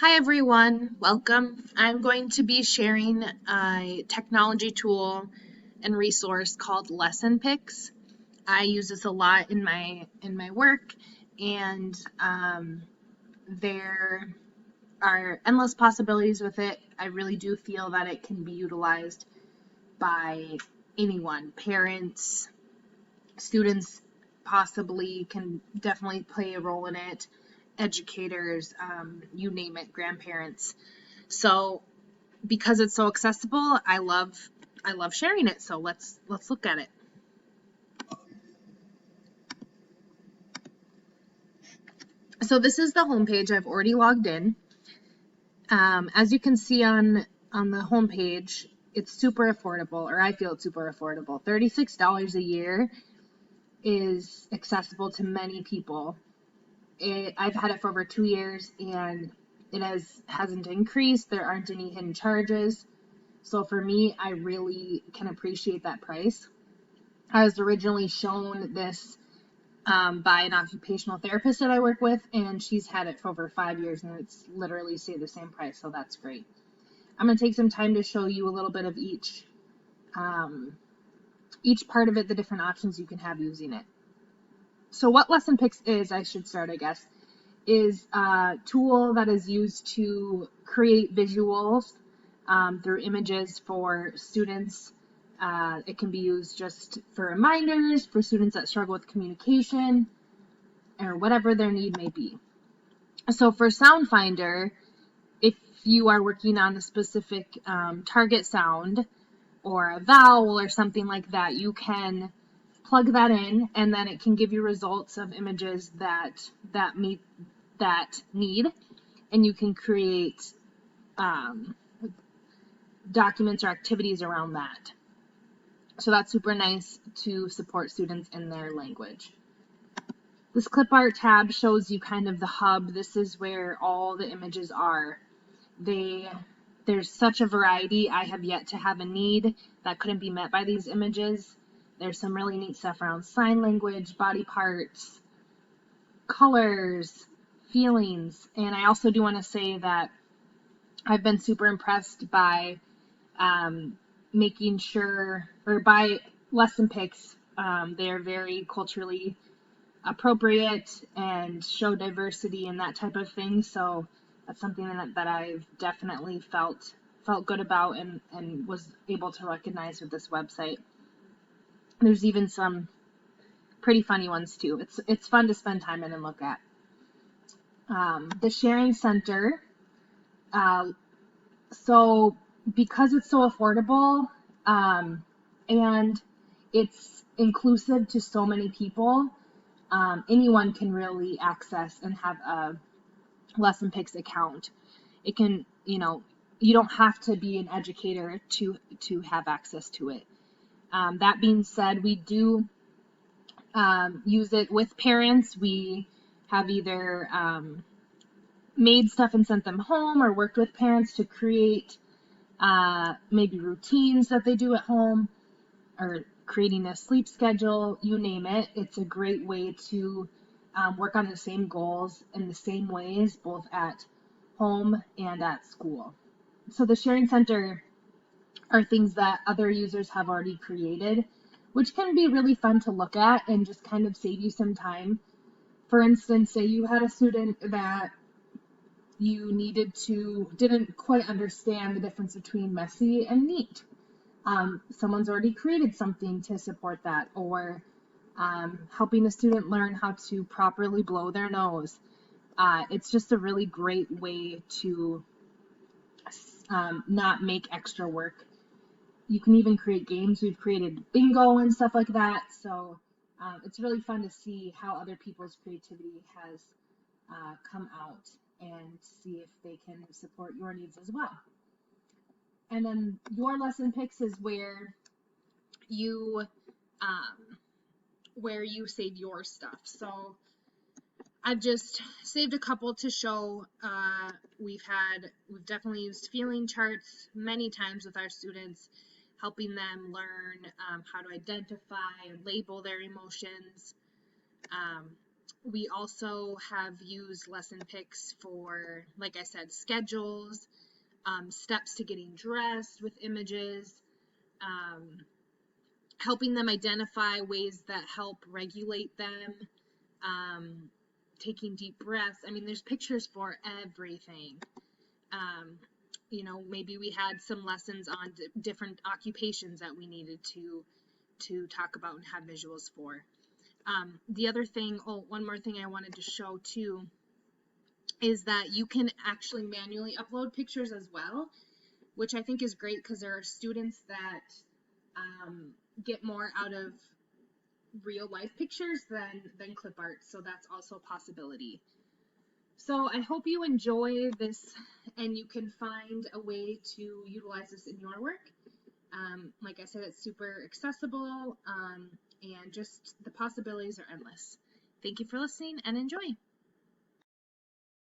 Hi everyone, welcome. I'm going to be sharing a technology tool and resource called Lesson Picks. I use this a lot in my work, and there are endless possibilities with it. I really do feel that it can be utilized by anyone, parents, students possibly can definitely play a role in it, educators, you name it, grandparents. So because it's so accessible, I love sharing it. So let's look at it. So this is the homepage. I've already logged in. As you can see on the homepage, it's super affordable, or I feel it's super affordable. $36 a year is accessible to many people. I've had it for over 2 years, and it hasn't increased. There aren't any hidden charges. So for me, I really can appreciate that price. I was originally shown this by an occupational therapist that I work with, and she's had it for over 5 years, and it's literally stayed the same price, so that's great. I'm going to take some time to show you a little bit of each part of it, the different options you can have using it. So what Lesson Picks is, I should start, I guess, is a tool that is used to create visuals through images for students. It can be used just for reminders for students that struggle with communication or whatever their need may be. So for SoundFinder, if you are working on a specific target sound or a vowel or something like that, you can plug that in, and then it can give you results of images that meet that need, and you can create documents or activities around that. So that's super nice to support students in their language. This clip art tab shows you kind of the hub. This is where all the images are. There's such a variety. I have yet to have a need that couldn't be met by these images. There's some really neat stuff around sign language, body parts, colors, feelings. And I also do want to say that I've been super impressed by making sure, or by Lesson Picks. They're very culturally appropriate and show diversity and that type of thing. So that's something that I've definitely felt good about and was able to recognize with this website. There's even some pretty funny ones too. It's fun to spend time in and look at. The Sharing Center. So because it's so affordable and it's inclusive to so many people, anyone can really access and have a Lesson Picks account. It can, you don't have to be an educator to have access to it. That being said, we do use it with parents. We have either made stuff and sent them home or worked with parents to create maybe routines that they do at home or creating a sleep schedule, you name it. It's a great way to work on the same goals in the same ways, both at home and at school. So the Sharing Center are things that other users have already created, which can be really fun to look at and just kind of save you some time. For instance, say you had a student that you didn't quite understand the difference between messy and neat. Someone's already created something to support that, or helping a student learn how to properly blow their nose. It's just a really great way to not make extra work. You can even create games. We've created bingo and stuff like that. So it's really fun to see how other people's creativity has come out and see if they can support your needs as well. And then your Lesson Picks is where you save your stuff. So I've just saved a couple to show. We've definitely used feeling charts many times with our students, helping them learn how to identify and label their emotions. We also have used lesson pics for, like I said, schedules, steps to getting dressed with images, helping them identify ways that help regulate them, taking deep breaths. I mean, there's pictures for everything. Maybe we had some lessons on different occupations that we needed to talk about and have visuals for. The other thing, one more thing I wanted to show too, is that you can actually manually upload pictures as well, which I think is great because there are students that get more out of real life pictures than clip art, so that's also a possibility. So I hope you enjoy this and you can find a way to utilize this in your work. Like I said, it's super accessible, and just the possibilities are endless. Thank you for listening and enjoy.